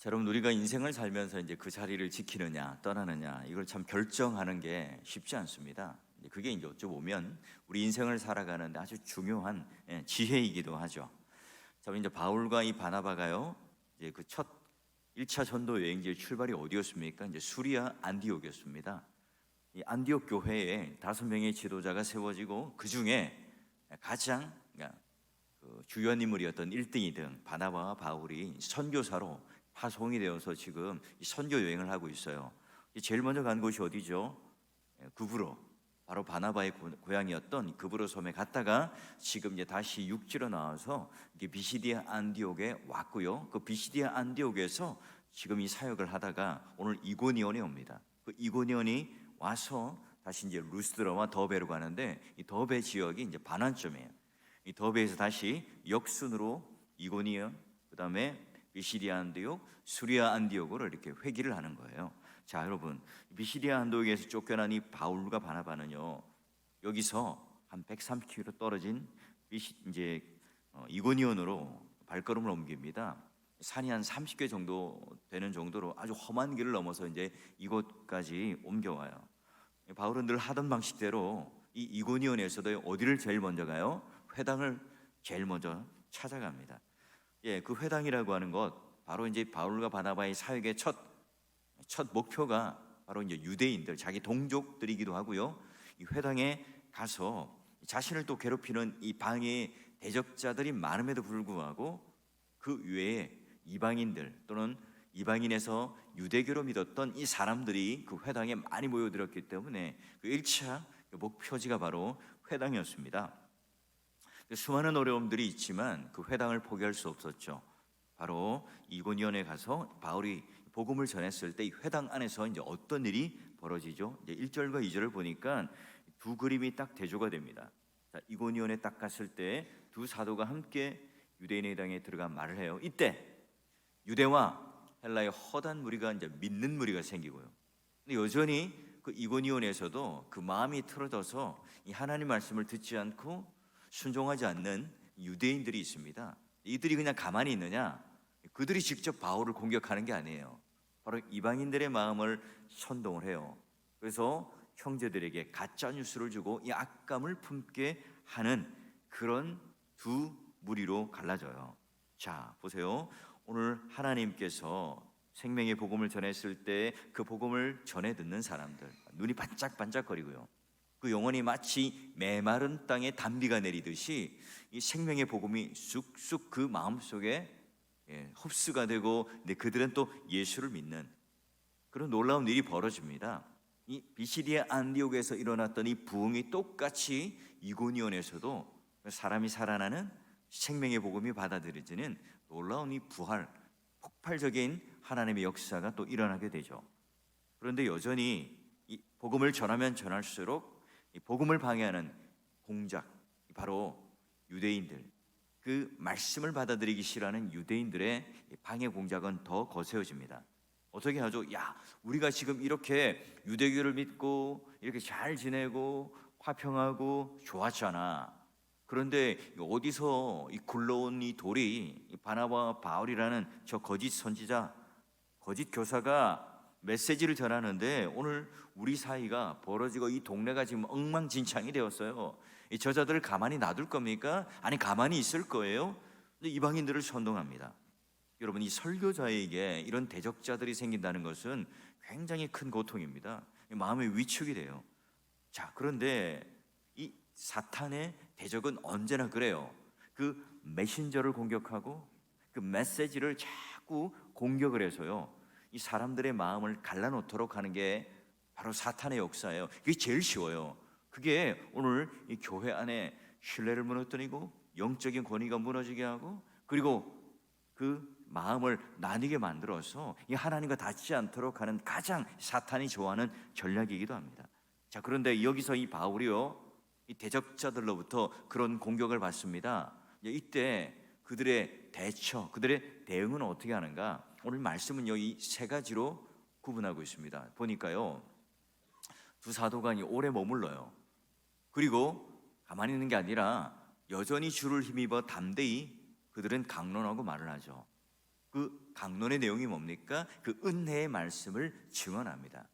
자, 여러분, 우리가 인생을 살면서 이제 그 자리를 지키느냐 떠나느냐 이걸 참 결정하는 게 쉽지 않습니다. 그게 이제 어찌 보면 우리 인생을 살아가는데 아주 중요한 지혜이기도 하죠. 자, 이제 바울과 이 바나바가요, 이제 그 첫 1차 전도 여행지의 출발이 어디였습니까? 이제 수리아 안디옥이었습니다. 이 안디옥 교회에 5명의 지도자가 세워지고 그 중에 가장 그 주연 인물이었던 1등이던 바나바와 바울이 선교사로 파송이 되어서 지금 이 선교 여행을 하고 있어요. 제일 먼저 간 곳이 어디죠? 그브로. 바로 바나바의 고향이었던 그브로 섬에 갔다가 지금 이제 다시 육지로 나와서 비시디아 안디옥에 왔고요. 그 비시디아 안디옥에서 지금 이 사역을 하다가 오늘 이고니온에 옵니다. 그 이고니온이 와서 다시 이제 루스드라와 더베로 가는데 이 더베 지역이 이제 반환점이에요. 이 더베에서 다시 역순으로 이고니온, 그다음에 비시디아 안디옥, 수리아 안디옥으로 이렇게 회귀를 하는 거예요. 자, 여러분, 비시디아 안디옥에서 쫓겨난 이 바울과 바나바는요, 여기서 한 130km 떨어진 이제 이고니온으로 발걸음을 옮깁니다. 산이 한 30개 정도 되는 정도로 아주 험한 길을 넘어서 이제 이곳까지 옮겨와요. 바울은 늘 하던 방식대로 이 이고니온에서도 어디를 제일 먼저 가요? 회당을 제일 먼저 찾아갑니다. 그 회당이라고 하는 것, 바로 이제 바울과 바나바의 사역의 첫 목표가 바로 이제 유대인들, 자기 동족들이기도 하고요. 이 회당에 가서 자신을 또 괴롭히는 이 방해 대적자들이 많음에도 불구하고 그 외에 이방인들 또는 이방인에서 유대교로 믿었던 이 사람들이 그 회당에 많이 모여들었기 때문에 그 1차 목표지가 바로 회당이었습니다. 수많은 어려움들이 있지만 그 회당을 포기할 수 없었죠. 바로 이고니온에 가서 바울이 복음을 전했을 때 이 회당 안에서 이제 어떤 일이 벌어지죠? 이제 1절과 2절을 보니까 두 그림이 딱 대조가 됩니다. 자, 이고니온에 딱 갔을 때 두 사도가 함께 유대인의 회당에 들어가 말을 해요. 이때 유대와 헬라의 허단 무리가 이제 믿는 무리가 생기고요. 근데 여전히 그 이고니온에서도 그 마음이 틀어져서 이 하나님 말씀을 듣지 않고 순종하지 않는 유대인들이 있습니다. 이들이 그냥 가만히 있느냐? 그들이 직접 바울을 공격하는 게 아니에요. 바로 이방인들의 마음을 선동을 해요. 그래서 형제들에게 가짜 뉴스를 주고 이 악감을 품게 하는 그런 두 무리로 갈라져요. 자, 보세요. 오늘 하나님께서 생명의 복음을 전했을 때 그 복음을 전해 듣는 사람들, 눈이 반짝반짝거리고요. 그 영혼이 마치 메마른 땅에 단비가 내리듯이 이 생명의 복음이 쑥쑥 그 마음속에 흡수가 되고, 근데 그들은 또 예수를 믿는 그런 놀라운 일이 벌어집니다. 이 비시디아 안디옥에서 일어났던 이 부흥이 똑같이 이고니온에서도 사람이 살아나는 생명의 복음이 받아들여지는 놀라운 이 부활, 폭발적인 하나님의 역사가 또 일어나게 되죠. 그런데 여전히 이 복음을 전하면 전할수록 이 복음을 방해하는 공작, 바로 유대인들, 그 말씀을 받아들이기 싫어하는 유대인들의 방해 공작은 더 거세어집니다. 어떻게 하죠? 야, 우리가 지금 이렇게 유대교를 믿고 이렇게 잘 지내고 화평하고 좋았잖아. 그런데 어디서 이 굴러온 이 돌이 바나바와 바울이라는 저 거짓 선지자, 거짓 교사가 메시지를 전하는데 오늘 우리 사이가 벌어지고 이 동네가 지금 엉망진창이 되었어요. 이 저자들을 가만히 놔둘 겁니까? 아니, 가만히 있을 거예요? 근데 이방인들을 선동합니다. 여러분, 이 설교자에게 이런 대적자들이 생긴다는 것은 굉장히 큰 고통입니다. 마음의 위축이 돼요. 자, 그런데 이 사탄의 대적은 언제나 그래요. 그 메신저를 공격하고 그 메시지를 자꾸 공격을 해서요, 이 사람들의 마음을 갈라놓도록 하는 게 바로 사탄의 역사예요. 그게 제일 쉬워요. 그게 오늘 이 교회 안에 신뢰를 무너뜨리고 영적인 권위가 무너지게 하고, 그리고 그 마음을 나뉘게 만들어서 이 하나님과 닿지 않도록 하는 가장 사탄이 좋아하는 전략이기도 합니다. 자, 그런데 여기서 이 바울이요, 이 대적자들로부터 그런 공격을 받습니다. 이때 그들의 대처, 그들의 대응은 어떻게 하는가? 오늘 말씀은요, 이 세 가지로 구분하고 있습니다. 보니까요, 두 사도가 오래 머물러요. 그리고 가만히 있는 게 아니라 여전히 주를 힘입어 담대히 그들은 강론하고 말을 하죠. 그 강론의 내용이 뭡니까? 그 은혜의 말씀을 증언합니다.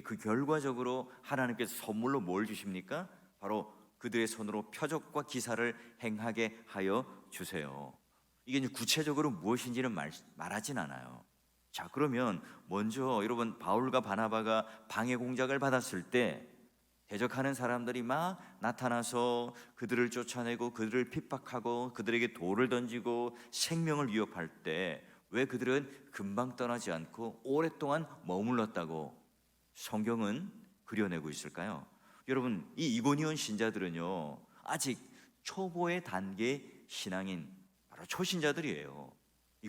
그 결과적으로 하나님께서 선물로 뭘 주십니까? 바로 그들의 손으로 표적과 기사를 행하게 하여 주세요. 이게 이제 구체적으로 무엇인지는 말하진 않아요. 자, 그러면 먼저 여러분, 바울과 바나바가 방해 공작을 받았을 때 대적하는 사람들이 막 나타나서 그들을 쫓아내고 그들을 핍박하고 그들에게 돌을 던지고 생명을 위협할 때 왜 그들은 금방 떠나지 않고 오랫동안 머물렀다고 성경은 그려내고 있을까요? 여러분, 이 이고니온 신자들은요, 아직 초보의 단계 신앙인 바로 초신자들이에요.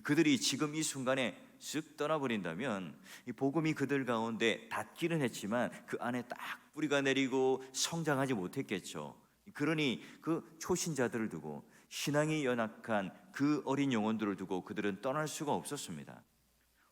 그들이 지금 이 순간에 쓱 떠나버린다면 이 복음이 그들 가운데 닿기는 했지만 그 안에 딱 뿌리가 내리고 성장하지 못했겠죠. 그러니 그 초신자들을 두고, 신앙이 연약한 그 어린 영혼들을 두고 그들은 떠날 수가 없었습니다.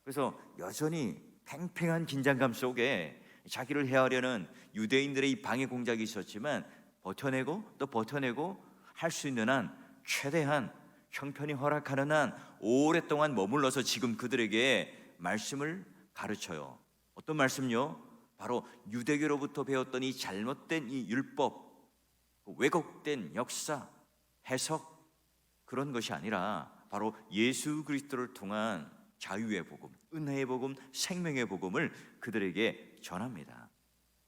그래서 여전히 팽팽한 긴장감 속에 자기를 해하려는 유대인들의 이 방해 공작이 있었지만 버텨내고 또 버텨내고 할 수 있는 한 최대한 형편이 허락하는 한 오랫동안 머물러서 지금 그들에게 말씀을 가르쳐요. 어떤 말씀요? 바로 유대교로부터 배웠던 이 잘못된 이 율법, 왜곡된 역사, 해석, 그런 것이 아니라 바로 예수 그리스도를 통한 자유의 복음, 은혜의 복음, 생명의 복음을 그들에게 전합니다.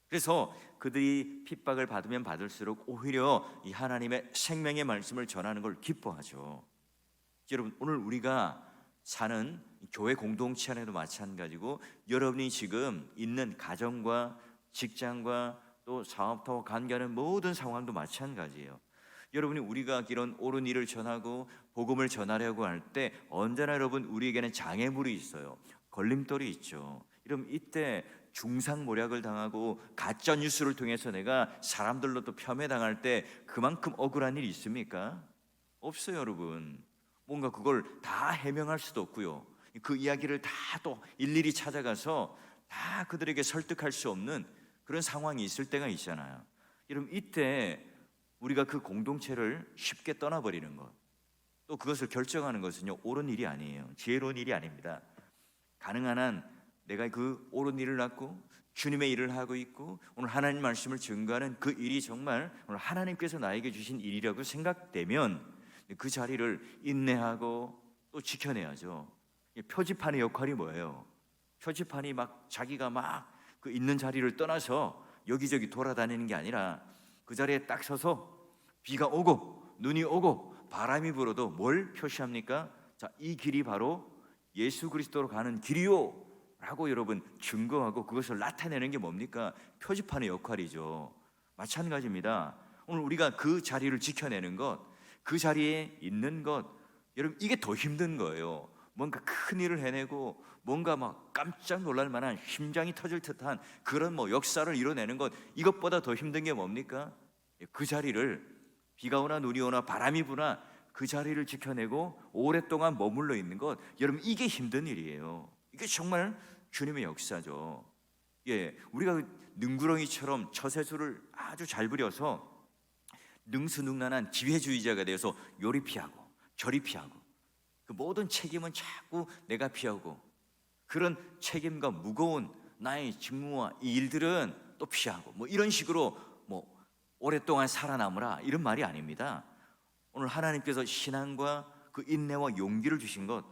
그래서 그들이 핍박을 받으면 받을수록 오히려 이 하나님의 생명의 말씀을 전하는 걸 기뻐하죠. 여러분, 오늘 우리가 사는 교회 공동체 안에도 마찬가지고, 여러분이 지금 있는 가정과 직장과 또 사업터와 관계하는 모든 상황도 마찬가지예요. 여러분이 우리가 이런 옳은 일을 전하고 복음을 전하려고 할 때 언제나 여러분 우리에게는 장애물이 있어요. 걸림돌이 있죠. 여러분, 이때 중상모략을 당하고 가짜 뉴스를 통해서 내가 사람들로 또 폄훼당할 때 그만큼 억울한 일이 있습니까? 없어요, 여러분. 뭔가 그걸 다 해명할 수도 없고요. 그 이야기를 다 또 일일이 찾아가서 다 그들에게 설득할 수 없는 그런 상황이 있을 때가 있잖아요. 여러분, 이때 우리가 그 공동체를 쉽게 떠나버리는 것, 또 그것을 결정하는 것은요, 옳은 일이 아니에요. 지혜로운 일이 아닙니다. 가능한 한 내가 그 옳은 일을 낳고 주님의 일을 하고 있고 오늘 하나님 말씀을 증거하는 그 일이 정말 오늘 하나님께서 나에게 주신 일이라고 생각되면 그 자리를 인내하고 또 지켜내야죠. 표지판의 역할이 뭐예요? 표지판이 막 자기가 막 그 있는 자리를 떠나서 여기저기 돌아다니는 게 아니라 그 자리에 딱 서서 비가 오고 눈이 오고 바람이 불어도 뭘 표시합니까? 자, 이 길이 바로 예수 그리스도로 가는 길이요 라고 여러분 증거하고 그것을 나타내는 게 뭡니까? 표지판의 역할이죠. 마찬가지입니다. 오늘 우리가 그 자리를 지켜내는 것, 그 자리에 있는 것, 여러분 이게 더 힘든 거예요. 뭔가 큰 일을 해내고 뭔가 막 깜짝 놀랄 만한 심장이 터질 듯한 그런 역사를 이뤄내는 것, 이것보다 더 힘든 게 뭡니까? 그 자리를 비가 오나 눈이 오나 바람이 부나 그 자리를 지켜내고 오랫동안 머물러 있는 것, 여러분 이게 힘든 일이에요. 이게 정말 주님의 역사죠. 우리가 능구렁이처럼 처세술을 아주 잘 부려서 능수능란한 기회주의자가 되어서 요리 피하고 저리 피하고 그 모든 책임은 자꾸 내가 피하고 그런 책임과 무거운 나의 직무와 이 일들은 또 피하고 이런 식으로 오랫동안 살아남으라, 이런 말이 아닙니다. 오늘 하나님께서 신앙과 그 인내와 용기를 주신 것,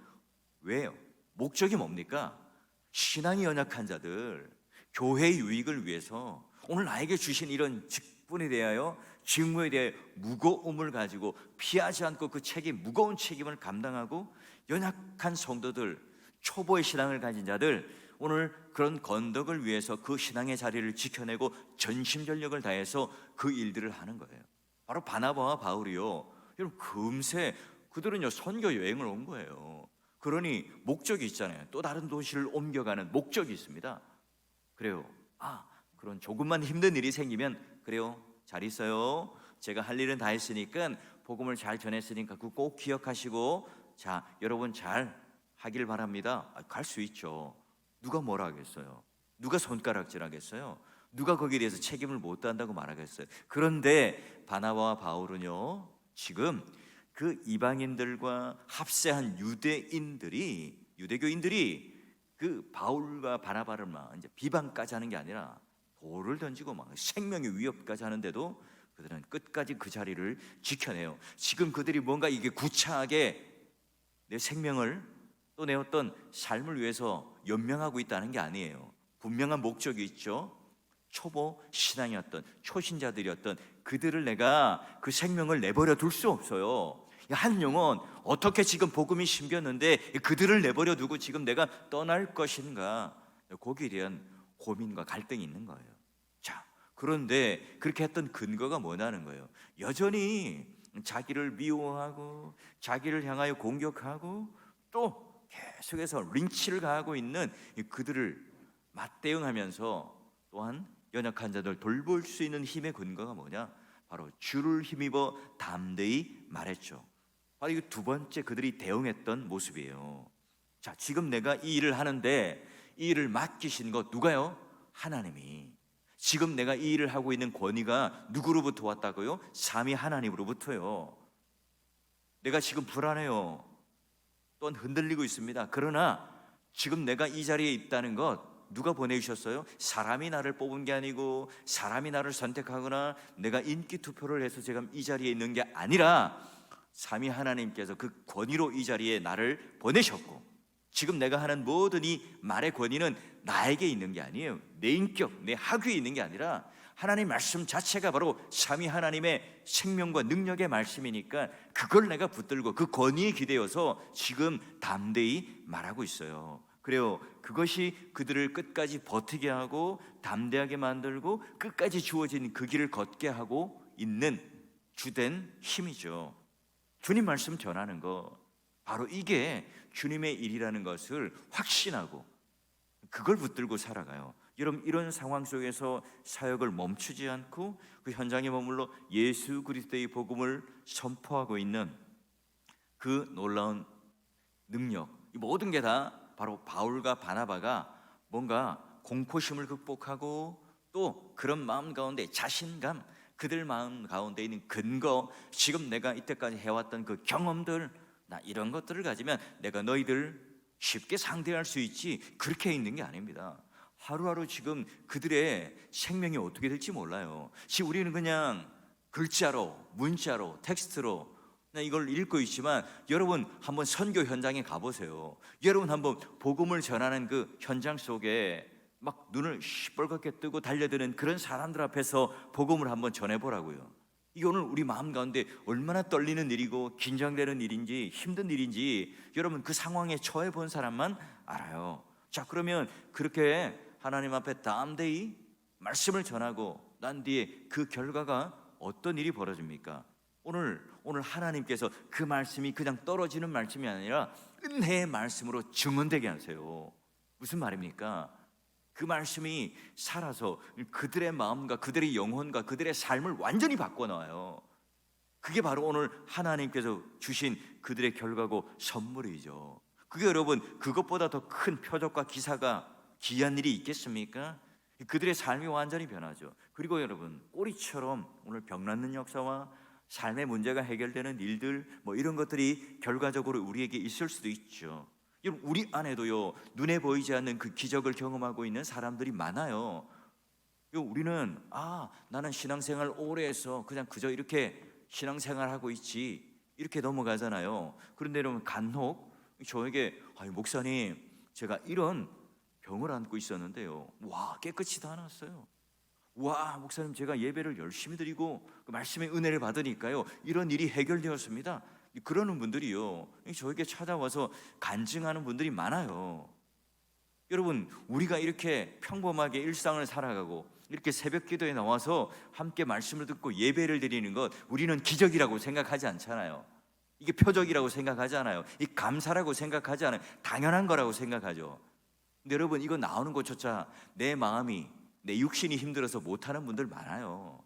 왜요? 목적이 뭡니까? 신앙이 연약한 자들, 교회의 유익을 위해서 오늘 나에게 주신 이런 직분에 대하여, 직무에 대해 무거움을 가지고 피하지 않고 그 책임, 무거운 책임을 감당하고 연약한 성도들, 초보의 신앙을 가진 자들, 오늘 그런 건덕을 위해서 그 신앙의 자리를 지켜내고 전심전력을 다해서 그 일들을 하는 거예요. 바로 바나바와 바울이요, 여러분 금세 그들은요 선교 여행을 온 거예요. 그러니 목적이 있잖아요. 또 다른 도시를 옮겨가는 목적이 있습니다. 그래요. 그런 조금만 힘든 일이 생기면 그래요, 잘 있어요. 제가 할 일은 다 했으니까 복음을 잘 전했으니까 그거 꼭 기억하시고 자 여러분 잘 하길 바랍니다. 갈 수 있죠. 누가 뭐라 하겠어요? 누가 손가락질 하겠어요? 누가 거기에 대해서 책임을 못 다한다고 말하겠어요? 그런데 바나바와 바울은요 지금 그 이방인들과 합세한 유대교인들이 그 바울과 바나바를 막 이제 비방까지 하는 게 아니라 돌을 던지고 막 생명의 위협까지 하는데도 그들은 끝까지 그 자리를 지켜내요. 지금 그들이 뭔가 이게 구차하게 내 생명을 또 내 어떤 삶을 위해서 연명하고 있다는 게 아니에요. 분명한 목적이 있죠. 초보 신앙이었던 초신자들이었던 그들을 내가 그 생명을 내버려 둘 수 없어요. 한 영혼 어떻게 지금 복음이 심겼는데 그들을 내버려 두고 지금 내가 떠날 것인가, 거기에 대한 고민과 갈등이 있는 거예요. 자, 그런데 그렇게 했던 근거가 뭐냐는 거예요. 여전히 자기를 미워하고 자기를 향하여 공격하고 또 계속해서 린치를 가하고 있는 그들을 맞대응하면서 또한 연약한 자들 돌볼 수 있는 힘의 근거가 뭐냐? 바로 주를 힘입어 담대히 말했죠. 바로 이 두 번째 그들이 대응했던 모습이에요. 자, 지금 내가 이 일을 하는데 이 일을 맡기신 것 누가요? 하나님이. 지금 내가 이 일을 하고 있는 권위가 누구로부터 왔다고요? 삼위 하나님으로부터요. 내가 지금 불안해요. 또한 흔들리고 있습니다. 그러나 지금 내가 이 자리에 있다는 것 누가 보내주셨어요? 사람이 나를 뽑은 게 아니고 사람이 나를 선택하거나 내가 인기 투표를 해서 제가 이 자리에 있는 게 아니라 삼위 하나님께서 그 권위로 이 자리에 나를 보내셨고, 지금 내가 하는 모든 이 말의 권위는 나에게 있는 게 아니에요. 내 인격, 내 학위에 있는 게 아니라 하나님 말씀 자체가 바로 삼위 하나님의 생명과 능력의 말씀이니까 그걸 내가 붙들고 그 권위에 기대어서 지금 담대히 말하고 있어요. 그래요. 그것이 그들을 끝까지 버티게 하고 담대하게 만들고 끝까지 주어진 그 길을 걷게 하고 있는 주된 힘이죠. 주님 말씀 전하는 거, 바로 이게 주님의 일이라는 것을 확신하고 그걸 붙들고 살아가요. 여러분, 이런 상황 속에서 사역을 멈추지 않고 그 현장에 머물러 예수 그리스도의 복음을 선포하고 있는 그 놀라운 능력, 이 모든 게 다 바로 바울과 바나바가 뭔가 공포심을 극복하고 또 그런 마음 가운데 자신감, 그들 마음 가운데 있는 근거, 지금 내가 이때까지 해왔던 그 경험들, 나 이런 것들을 가지면 내가 너희들 쉽게 상대할 수 있지, 그렇게 있는 게 아닙니다. 하루하루 지금 그들의 생명이 어떻게 될지 몰라요. 지금 우리는 그냥 글자로, 문자로, 텍스트로 이걸 읽고 있지만 여러분 한번 선교 현장에 가보세요. 여러분 한번 복음을 전하는 그 현장 속에 막 눈을 시뻘겋게 뜨고 달려드는 그런 사람들 앞에서 복음을 한번 전해보라고요. 이게 오늘 우리 마음 가운데 얼마나 떨리는 일이고 긴장되는 일인지 힘든 일인지 여러분 그 상황에 처해 본 사람만 알아요. 자, 그러면 그렇게 하나님 앞에 담대히 말씀을 전하고 난 뒤에 그 결과가 어떤 일이 벌어집니까? 오늘 하나님께서 그 말씀이 그냥 떨어지는 말씀이 아니라 은혜의 말씀으로 증언되게 하세요. 무슨 말입니까? 그 말씀이 살아서 그들의 마음과 그들의 영혼과 그들의 삶을 완전히 바꿔놔요. 그게 바로 오늘 하나님께서 주신 그들의 결과고 선물이죠. 그게 여러분 그것보다 더 큰 표적과 기사가 귀한 일이 있겠습니까? 그들의 삶이 완전히 변하죠. 그리고 여러분 꼬리처럼 오늘 병 낫는 역사와 삶의 문제가 해결되는 일들 이런 것들이 결과적으로 우리에게 있을 수도 있죠. 우리 안에도요 눈에 보이지 않는 그 기적을 경험하고 있는 사람들이 많아요. 우리는 나는 신앙생활 오래 해서 그냥 그저 이렇게 신앙생활하고 있지 이렇게 넘어가잖아요. 그런데 여러분 간혹 저에게 목사님 제가 이런 병을 안고 있었는데요, 와 깨끗이 다 나았어요. 와 목사님 제가 예배를 열심히 드리고 그 말씀의 은혜를 받으니까요 이런 일이 해결되었습니다. 그러는 분들이요 저에게 찾아와서 간증하는 분들이 많아요. 여러분 우리가 이렇게 평범하게 일상을 살아가고 이렇게 새벽 기도에 나와서 함께 말씀을 듣고 예배를 드리는 것 우리는 기적이라고 생각하지 않잖아요. 이게 표적이라고 생각하지 않아요. 이 감사라고 생각하지 않아요. 당연한 거라고 생각하죠. 근데 여러분 이거 나오는 것조차 내 마음이 내 육신이 힘들어서 못하는 분들 많아요.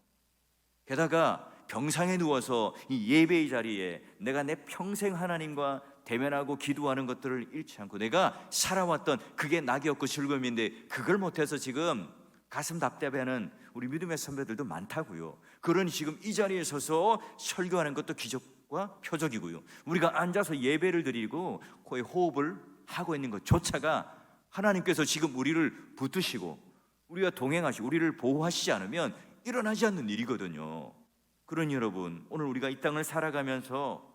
게다가 병상에 누워서 이 예배의 자리에 내가 내 평생 하나님과 대면하고 기도하는 것들을 잃지 않고 내가 살아왔던 그게 낙이었고 즐거움인데 그걸 못해서 지금 가슴 답답해하는 우리 믿음의 선배들도 많다고요. 그러니 지금 이 자리에 서서 설교하는 것도 표적과 표적이고요. 우리가 앉아서 예배를 드리고 거의 호흡을 하고 있는 것조차가 하나님께서 지금 우리를 붙드시고 우리가 동행하시고 우리를 보호하시지 않으면 일어나지 않는 일이거든요. 그러니 여러분, 오늘 우리가 이 땅을 살아가면서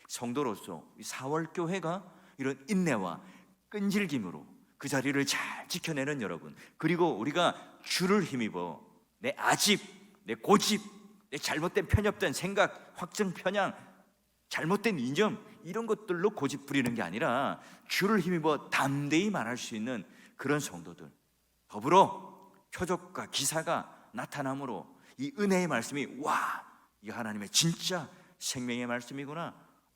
성도로서 이 사월교회가 이런 인내와 끈질김으로 그 자리를 잘 지켜내는 여러분, 그리고 우리가 주를 힘입어 내 아집, 내 고집, 내 잘못된 편협된 생각, 확증 편향, 잘못된 이념, 이런 것들로 고집 부리는 게 아니라 주를 힘입어 담대히 말할 수 있는 그런 성도들, 더불어 표적과 기사가 나타남으로 이 은혜의 말씀이, 와, 이 하나님의 진짜 생명의 말씀이구나,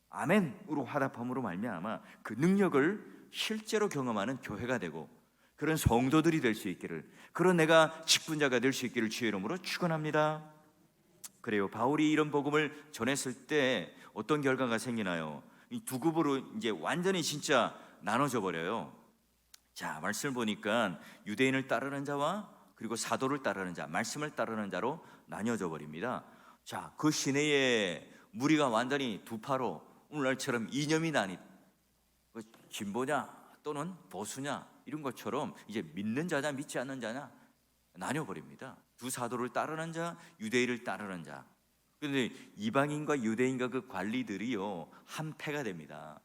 아멘으로 화답함으로 말미암아 그 능력을 실제로 경험하는 교회가 되고 그런 성도들이 될 수 있기를, 그런 내가 직분자가 될 수 있기를 주의 이름으로 축원합니다. 그래요. 바울이 이런 복음을 전했을 때 어떤 결과가 생기나요? 이 두 급으로 이제 완전히 진짜 나눠져 버려요. 자, 말씀을 보니까 유대인을 따르는 자와 그리고 사도를 따르는 자, 말씀을 따르는 자로 나뉘어져 버립니다. 자, 그 시내에 무리가 완전히 두 파로 오늘날처럼 이념이 나뉘, 진보냐 또는 보수냐 이런 것처럼 이제 믿는 자냐 믿지 않는 자냐 나뉘어버립니다. 두 사도를 따르는 자, 유대인을 따르는 자. 그런데 이방인과 유대인과 그 관리들이요 한패가 됩니다.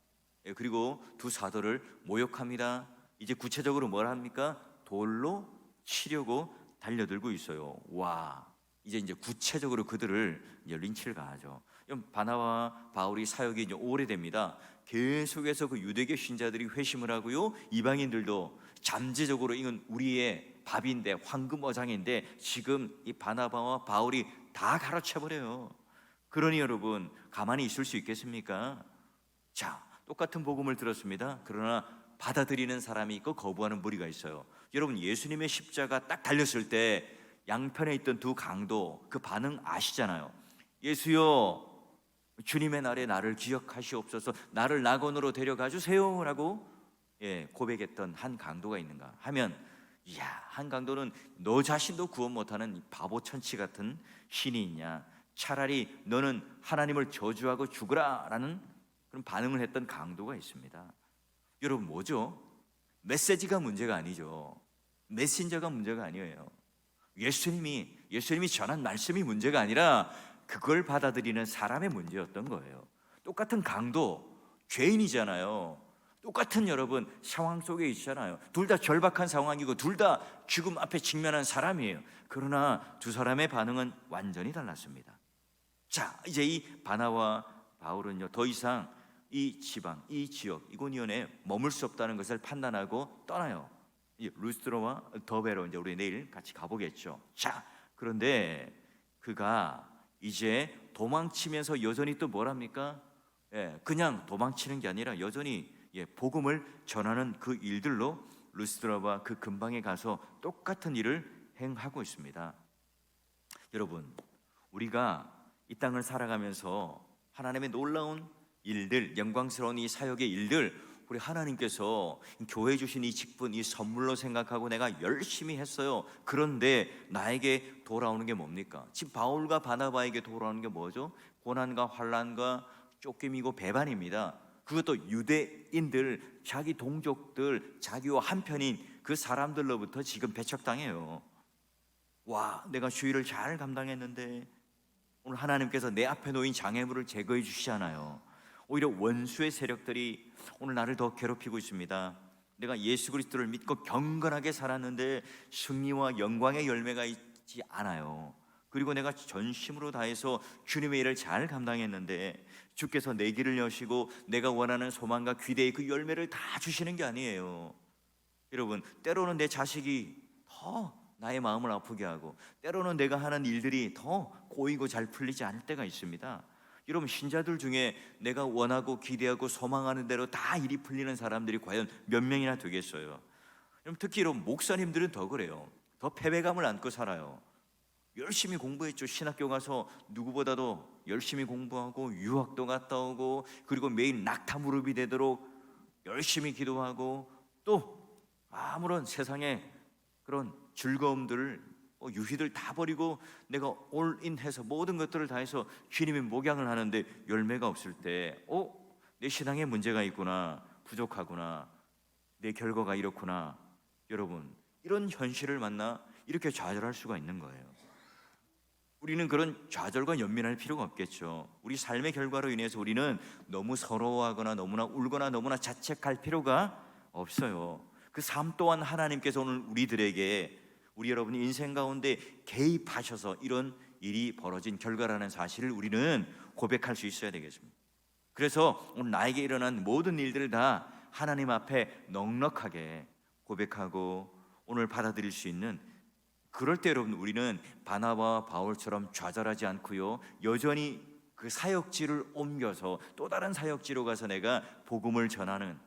그리고 두 사도를 모욕합니다. 이제 구체적으로 뭘 합니까? 돌로 치려고 달려들고 있어요. 와, 이제 구체적으로 그들을 이제 린치를 가하죠. 바나바와 바울이 사역이 이제 오래됩니다. 계속해서 그 유대교 신자들이 회심을 하고요, 이방인들도 잠재적으로 이건 우리의 밥인데 황금어장인데 지금 이 바나바와 바울이 다 가르쳐버려요. 그러니 여러분, 가만히 있을 수 있겠습니까? 자, 똑같은 복음을 들었습니다. 그러나 받아들이는 사람이 있고 거부하는 무리가 있어요. 여러분, 예수님의 십자가 딱 달렸을 때 양편에 있던 두 강도, 그 반응 아시잖아요. 예수여, 주님의 날에 나를 기억하시옵소서, 나를 낙원으로 데려가 주세요 라고 고백했던 한 강도가 있는가 하면, 이야, 한 강도는 너 자신도 구원 못하는 바보 천치 같은 신이 있냐, 차라리 너는 하나님을 저주하고 죽으라 라는 그런 반응을 했던 강도가 있습니다. 여러분, 뭐죠? 메시지가 문제가 아니죠. 메신저가 문제가 아니에요. 예수님이 전한 말씀이 문제가 아니라 그걸 받아들이는 사람의 문제였던 거예요. 똑같은 강도, 죄인이잖아요. 똑같은 여러분 상황 속에 있잖아요. 둘 다 절박한 상황이고 둘 다 죽음 앞에 직면한 사람이에요. 그러나 두 사람의 반응은 완전히 달랐습니다. 자, 이제 이 바나와 바울은요 더 이상 이 지방, 이 지역, 이고니온에 머물 수 없다는 것을 판단하고 떠나요. 루스드로와 더베로 이제 우리 내일 같이 가보겠죠. 자, 그런데 그가 이제 도망치면서 여전히 또 뭐랍니까? 그냥 도망치는 게 아니라 여전히 복음을 전하는 그 일들로 루스드라와 그 근방에 가서 똑같은 일을 행하고 있습니다. 여러분, 우리가 이 땅을 살아가면서 하나님의 놀라운 일들, 영광스러운 이 사역의 일들, 우리 하나님께서 교회 주신 이 직분, 이 선물로 생각하고 내가 열심히 했어요. 그런데 나에게 돌아오는 게 뭡니까? 지금 바울과 바나바에게 돌아오는 게 뭐죠? 고난과 환난과 쫓김이고 배반입니다. 그것도 유대인들, 자기 동족들, 자기와 한편인 그 사람들로부터 지금 배척당해요. 와, 내가 주의를 잘 감당했는데 오늘 하나님께서 내 앞에 놓인 장애물을 제거해 주시잖아요. 오히려 원수의 세력들이 오늘 나를 더 괴롭히고 있습니다. 내가 예수 그리스도를 믿고 경건하게 살았는데 승리와 영광의 열매가 있지 않아요. 그리고 내가 전심으로 다해서 주님의 일을 잘 감당했는데 주께서 내 길을 여시고 내가 원하는 소망과 기대의 그 열매를 다 주시는 게 아니에요. 여러분, 때로는 내 자식이 더 나의 마음을 아프게 하고 때로는 내가 하는 일들이 더 고이고 잘 풀리지 않을 때가 있습니다. 여러분, 신자들 중에 내가 원하고 기대하고 소망하는 대로 다 일이 풀리는 사람들이 과연 몇 명이나 되겠어요? 특히 이런 목사님들은 더 그래요. 더 패배감을 안고 살아요. 열심히 공부했죠. 신학교 가서 누구보다도 열심히 공부하고 유학도 갔다 오고 그리고 매일 낙타 무릎이 되도록 열심히 기도하고 또 아무런 세상에 그런 즐거움들을 유희들 다 버리고 내가 올인해서 모든 것들을 다해서 주님의 목양을 하는데 열매가 없을 때 내 신앙에 문제가 있구나, 부족하구나, 내 결과가 이렇구나. 여러분, 이런 현실을 만나 이렇게 좌절할 수가 있는 거예요. 우리는 그런 좌절과 연민할 필요가 없겠죠. 우리 삶의 결과로 인해서 우리는 너무 서러워하거나 너무나 울거나 너무나 자책할 필요가 없어요. 그 삶 또한 하나님께서 오늘 우리들에게, 우리 여러분이 인생 가운데 개입하셔서 이런 일이 벌어진 결과라는 사실을 우리는 고백할 수 있어야 되겠습니다. 그래서 오늘 나에게 일어난 모든 일들을 다 하나님 앞에 넉넉하게 고백하고 오늘 받아들일 수 있는, 그럴 때 여러분 우리는 바나바와 바울처럼 좌절하지 않고요, 여전히 그 사역지를 옮겨서 또 다른 사역지로 가서 내가 복음을 전하는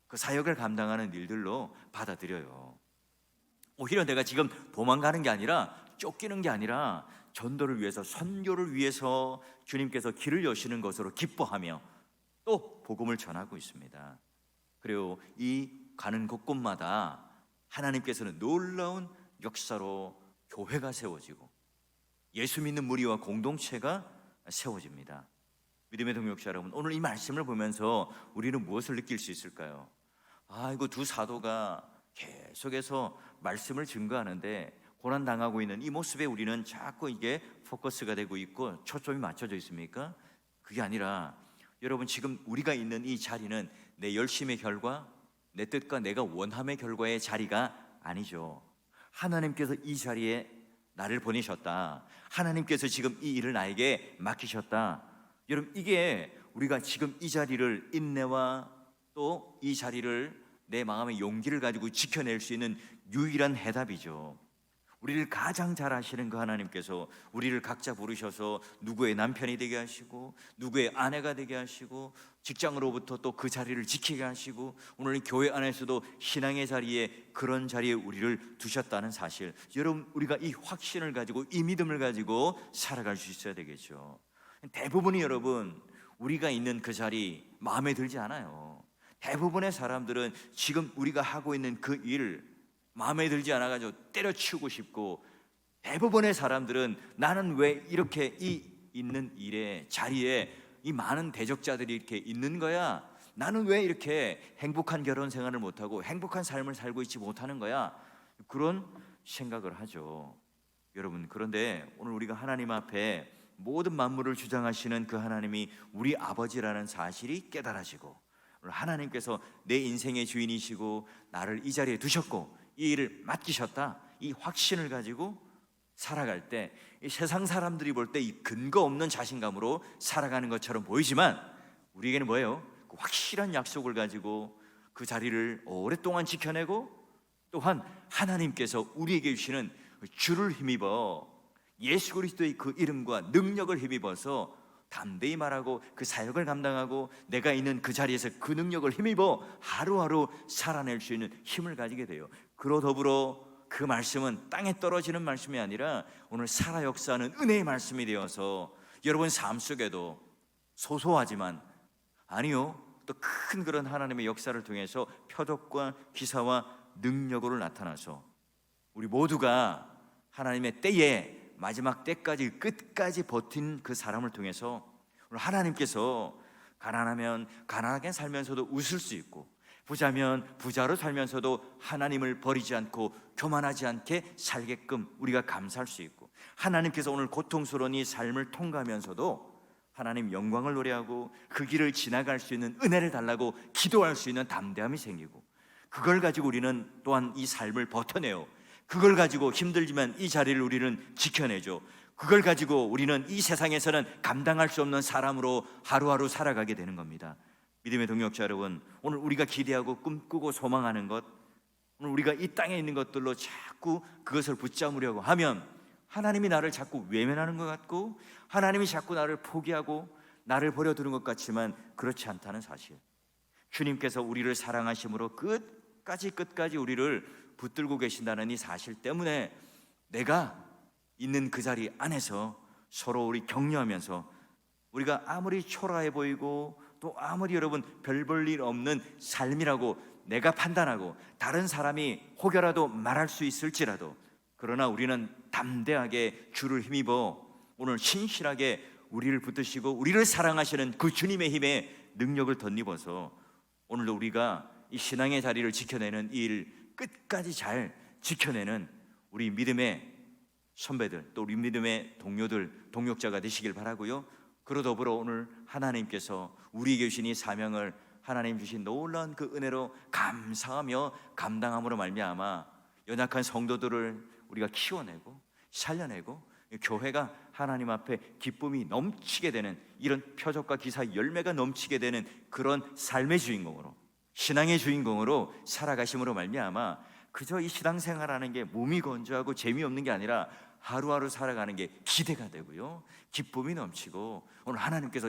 그 사역을 감당하는 일들로 받아들여요. 오히려 내가 지금 도망가는 게 아니라, 쫓기는 게 아니라 전도를 위해서, 선교를 위해서 주님께서 길을 여시는 것으로 기뻐하며 또 복음을 전하고 있습니다. 그리고 이 가는 곳곳마다 하나님께서는 놀라운 역사로 교회가 세워지고 예수 믿는 무리와 공동체가 세워집니다. 믿음의 동역자 여러분, 오늘 이 말씀을 보면서 우리는 무엇을 느낄 수 있을까요? 이거 두 사도가 계속해서 말씀을 증거하는데 고난당하고 있는 이 모습에 우리는 자꾸 이게 포커스가 되고 있고 초점이 맞춰져 있습니까? 그게 아니라 여러분, 지금 우리가 있는 이 자리는 내 열심의 결과, 내 뜻과 내가 원함의 결과의 자리가 아니죠. 하나님께서 이 자리에 나를 보내셨다. 하나님께서 지금 이 일을 나에게 맡기셨다. 여러분, 이게 우리가 지금 이 자리를, 인내와 또 이 자리를 내 마음의 용기를 가지고 지켜낼 수 있는 유일한 해답이죠. 우리를 가장 잘 아시는 그 하나님께서 우리를 각자 부르셔서 누구의 남편이 되게 하시고 누구의 아내가 되게 하시고 직장으로부터 또 그 자리를 지키게 하시고 오늘 교회 안에서도 신앙의 자리에, 그런 자리에 우리를 두셨다는 사실, 여러분 우리가 이 확신을 가지고 이 믿음을 가지고 살아갈 수 있어야 되겠죠. 대부분이 여러분 우리가 있는 그 자리 마음에 들지 않아요. 대부분의 사람들은 지금 우리가 하고 있는 그 일 마음에 들지 않아가지고 때려치우고 싶고, 대부분의 사람들은 나는 왜 이렇게 이 있는 일에, 자리에 이 많은 대적자들이 이렇게 있는 거야? 나는 왜 이렇게 행복한 결혼 생활을 못하고 행복한 삶을 살고 있지 못하는 거야? 그런 생각을 하죠. 여러분, 그런데 오늘 우리가 하나님 앞에 모든 만물을 주장하시는 그 하나님이 우리 아버지라는 사실이 깨달아지고, 하나님께서 내 인생의 주인이시고 나를 이 자리에 두셨고 이 일을 맡기셨다, 이 확신을 가지고 살아갈 때 이 세상 사람들이 볼 때 이 근거 없는 자신감으로 살아가는 것처럼 보이지만, 우리에게는 뭐예요? 그 확실한 약속을 가지고 그 자리를 오랫동안 지켜내고, 또한 하나님께서 우리에게 주시는 주를 힘입어 예수 그리스도의 그 이름과 능력을 힘입어서 담대히 말하고 그 사역을 감당하고 내가 있는 그 자리에서 그 능력을 힘입어 하루하루 살아낼 수 있는 힘을 가지게 돼요. 그러 더불어 그 말씀은 땅에 떨어지는 말씀이 아니라 오늘 살아 역사하는 은혜의 말씀이 되어서 여러분 삶 속에도 소소하지만, 아니요, 또 큰 그런 하나님의 역사를 통해서 표적과 기사와 능력으로 나타나서 우리 모두가 하나님의 때에, 마지막 때까지 끝까지 버틴 그 사람을 통해서 오늘 하나님께서 가난하면 가난하게 살면서도 웃을 수 있고, 부자면 부자로 살면서도 하나님을 버리지 않고 교만하지 않게 살게끔 우리가 감사할 수 있고, 하나님께서 오늘 고통스러운 이 삶을 통과하면서도 하나님 영광을 노래하고 그 길을 지나갈 수 있는 은혜를 달라고 기도할 수 있는 담대함이 생기고, 그걸 가지고 우리는 또한 이 삶을 버텨내요. 그걸 가지고 힘들지만 이 자리를 우리는 지켜내죠. 그걸 가지고 우리는 이 세상에서는 감당할 수 없는 사람으로 하루하루 살아가게 되는 겁니다. 믿음의 동역자 여러분, 오늘 우리가 기대하고 꿈꾸고 소망하는 것, 오늘 우리가 이 땅에 있는 것들로 자꾸 그것을 붙잡으려고 하면 하나님이 나를 자꾸 외면하는 것 같고, 하나님이 자꾸 나를 포기하고 나를 버려두는 것 같지만 그렇지 않다는 사실, 주님께서 우리를 사랑하심으로 끝까지 우리를 붙들고 계신다는 이 사실 때문에 내가 있는 그 자리 안에서 서로 우리 격려하면서, 우리가 아무리 초라해 보이고 또 아무리 여러분 별 볼 일 없는 삶이라고 내가 판단하고 다른 사람이 혹여라도 말할 수 있을지라도, 그러나 우리는 담대하게 주를 힘입어 오늘 신실하게 우리를 붙드시고 우리를 사랑하시는 그 주님의 힘에 능력을 덧입어서 오늘도 우리가 이 신앙의 자리를 지켜내는 이 일 끝까지 잘 지켜내는 우리 믿음의 선배들, 또 우리 믿음의 동료들, 동역자가 되시길 바라고요. 그로 더불어 오늘 하나님께서 우리에게 주신 이 사명을 하나님 주신 놀라운 그 은혜로 감사하며 감당함으로 말미암아 연약한 성도들을 우리가 키워내고 살려내고 교회가 하나님 앞에 기쁨이 넘치게 되는 이런 표적과 기사 열매가 넘치게 되는 그런 삶의 주인공으로, 신앙의 주인공으로 살아가심으로 말미암아 그저 이 신앙생활하는 게 몸이 건조하고 재미없는 게 아니라 하루하루 살아가는 게 기대가 되고요, 기쁨이 넘치고 오늘 하나님께서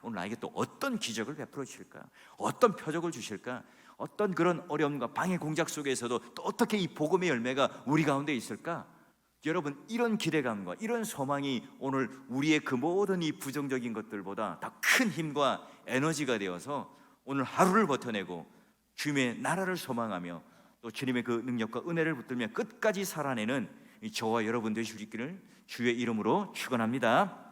오늘 나에게 또 어떤 기적을 베풀어 주실까, 어떤 표적을 주실까, 어떤 그런 어려움과 방해 공작 속에서도 또 어떻게 이 복음의 열매가 우리 가운데 있을까? 여러분, 이런 기대감과 이런 소망이 오늘 우리의 그 모든 이 부정적인 것들보다 더 큰 힘과 에너지가 되어서 오늘 하루를 버텨내고 주님의 나라를 소망하며 또 주님의 그 능력과 은혜를 붙들며 끝까지 살아내는 저와 여러분 되실 수 있기를 주의 이름으로 축원합니다.